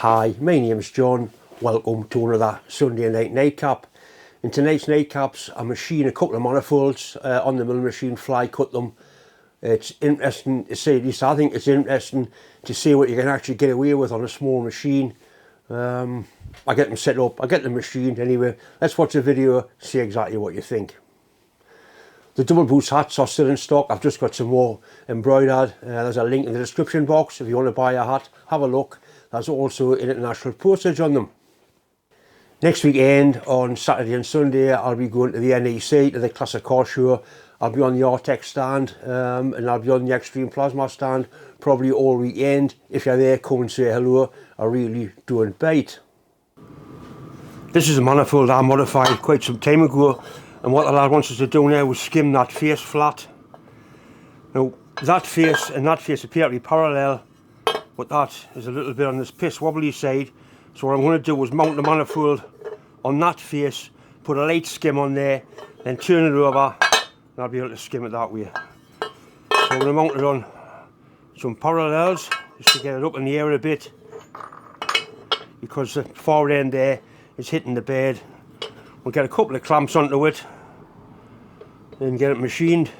Hi, my name's John. Welcome to another Sunday night nightcap. In tonight's nightcaps, I machine a couple of manifolds on the mill machine, fly cut them. It's interesting to say this. I think it's interesting to see what you can actually get away with on a small machine. I get them set up, I get the machine. Anyway, let's watch the video, see exactly what you think. The double boost hats are still in stock. I've just got some more embroidered. There's a link in the description box if you want to buy a hat. Have a look. There's also international postage on them. Next weekend on Saturday and Sunday I'll be going to the NEC, to the Classic Car Show. I'll be on the Artex stand and I'll be on the Extreme Plasma stand probably all weekend. If you're there, come and say hello. I really don't bite. This is a manifold I modified quite some time ago, and what the lad wants us to do now is skim that face flat. Now that face and that face appear to be parallel, but that is a little bit on this piss-wobbly side. So what I'm going to do is mount the manifold on that face, put a light skim on there, then turn it over, and I'll be able to skim it that way. So I'm going to mount it on some parallels, just to get it up in the air a bit, because the far end there is hitting the bed. We'll get a couple of clamps onto it, then get it machined.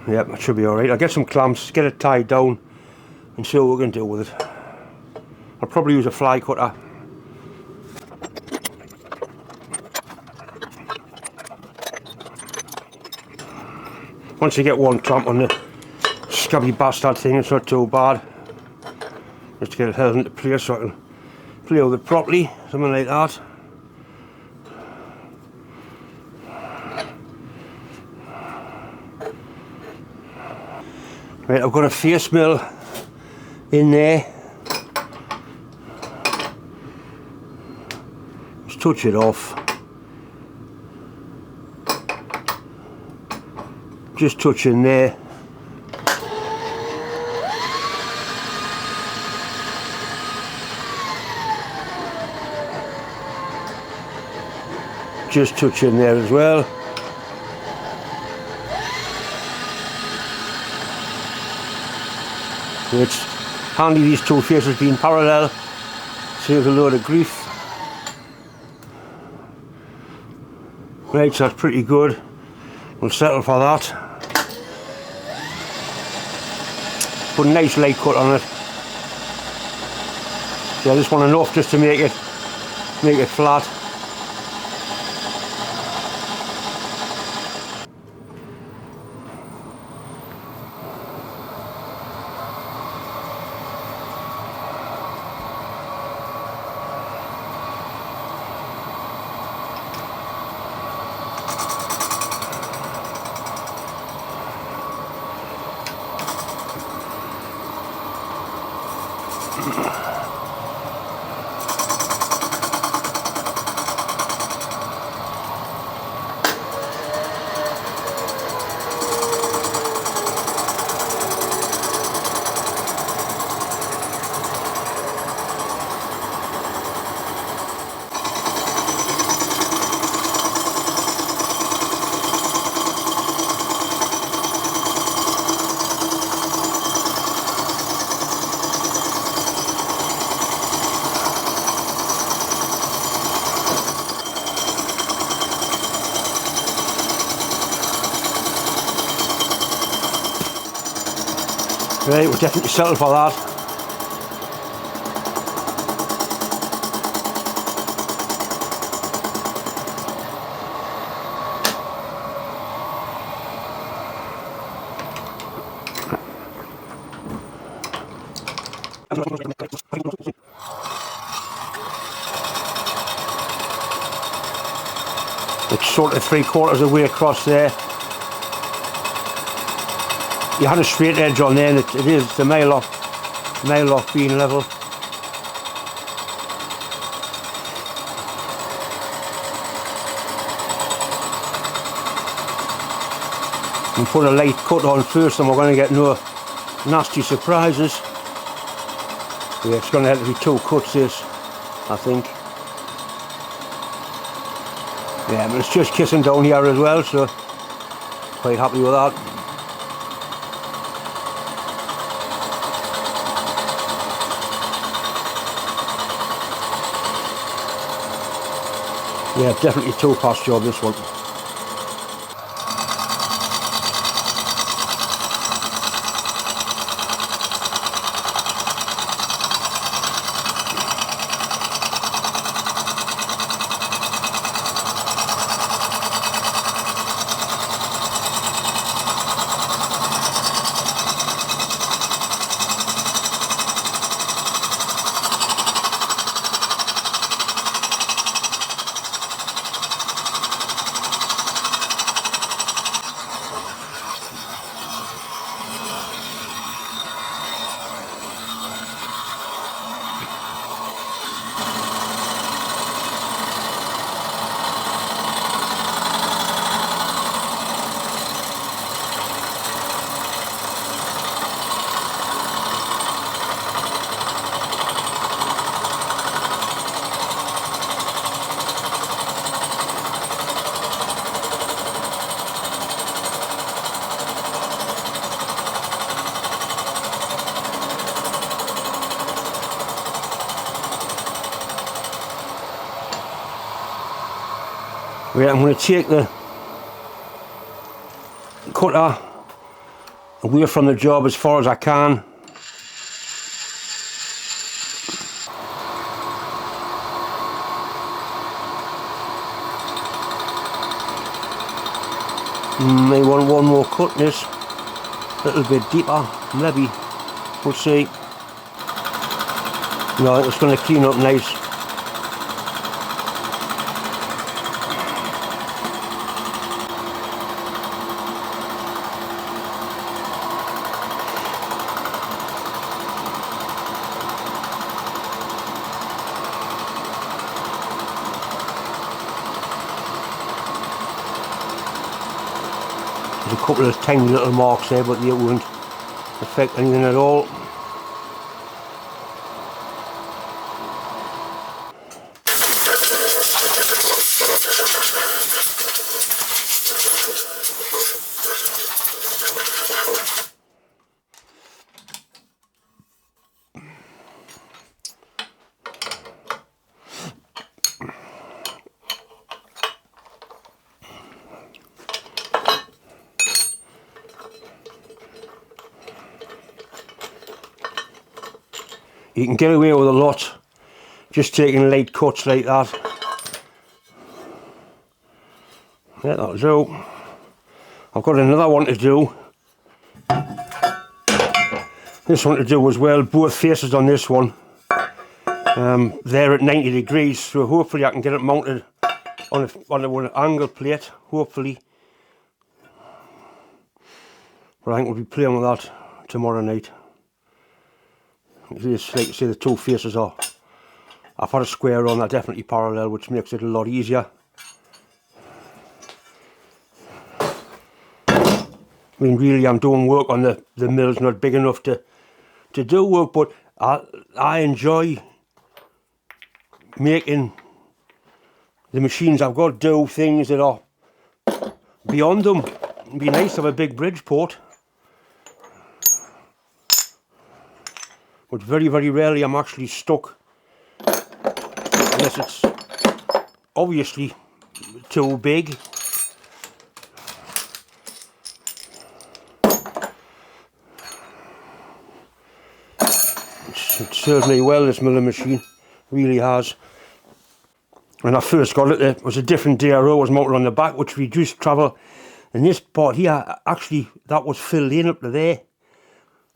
Yep, that should be alright. I'll get some clamps, get it tied down, and see what we can do with it. I'll probably use a fly cutter. Once you get one clamp on the scabby bastard thing, it's not too bad. Just to get it held into place so I can play with it properly, something like that. Right, I've got a face mill in there. Just touch it off. Just touch in there. Just touch in there as well. It's handy these two faces being parallel, saves a load of grief. Right, so that's pretty good. We'll settle for that. Put a nice light cut on it. Yeah, this one enough just to make it flat. Right, we'll definitely settle for that. It's sort of 3/4 of the way across there. You had a straight edge on there, and it is the mile off being level. And put a light cut on first, and we're going to get no nasty surprises. Yeah, it's going to have to be 2 cuts this, I think. Yeah, but it's just kissing down here as well, so quite happy with that. Yeah, definitely a two-pass job, this one. Right, I'm going to take the cutter away from the job as far as I can. May want one more cut in this, a little bit deeper, maybe, we'll see. No, I think it's going to clean up nice. There's a couple of tiny little marks there, but they won't affect anything at all. You can get away with a lot just taking light cuts like that. Yeah, that'll do. I've got another one to do. This one to do as well, both faces on this one. They're at 90 degrees, so hopefully I can get it mounted on an angle plate, hopefully. But I think we'll be playing with that tomorrow night. Just like you say, the two faces are, I've had a square on, they're definitely parallel, which makes it a lot easier. I mean, really, I'm doing work on the mill's not big enough to do work, but I enjoy making the machines I've got do things that are beyond them. It'd be nice to have a big Bridgeport. But very, very rarely I'm actually stuck, unless it's obviously too big. It served me well, this milling machine, really has. When I first got it, there was a different DRO was mounted on the back, which reduced travel. And this part here, actually, that was filled in up to there.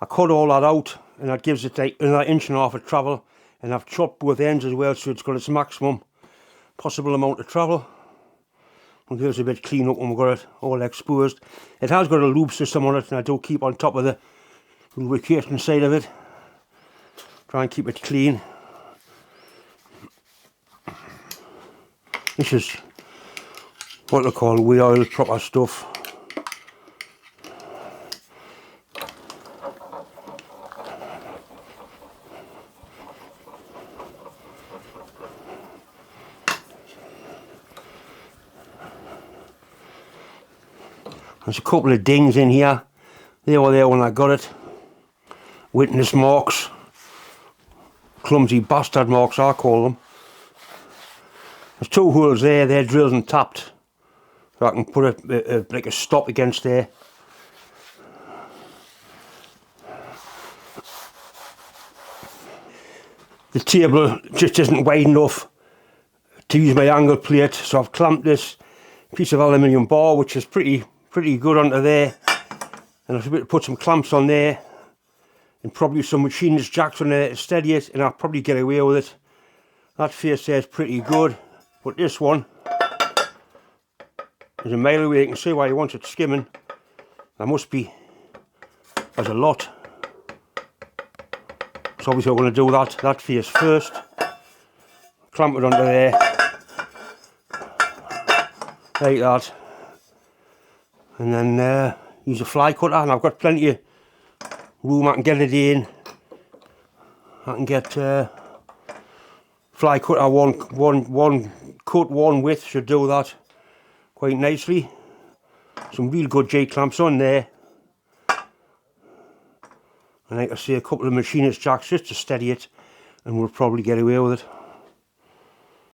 I cut all that out, and that gives it like another inch and a half of travel, and I've chopped both ends as well, so it's got its maximum possible amount of travel. We'll give us a bit clean up when we've got it all exposed. It has got a lube system on it, and I do keep on top of the lubrication side of it. Try and keep it clean. This is what they call wheel oil, proper stuff. There's a couple of dings in here. They were there when I got it. Witness marks. Clumsy bastard marks, I call them. There's 2 holes there, they're drilled and tapped. So I can put like a stop against there. The table just isn't wide enough to use my angle plate, so I've clamped this piece of aluminium bar, which is pretty good onto there, and I should put some clamps on there and probably some machinist jacks on there to steady it, and I'll probably get away with it. That face there is pretty good, but this one is a mile away. You can see why you want it skimming. There must be, there's a lot. So obviously I'm going to do that face first. Clamp it onto there, like that, and then use a fly cutter, and I've got plenty of room. I can get it in. I can get fly cutter one cut, one width should do that quite nicely. Some real good J clamps on there, and like I say, a couple of machinist jacks just to steady it, and we'll probably get away with it.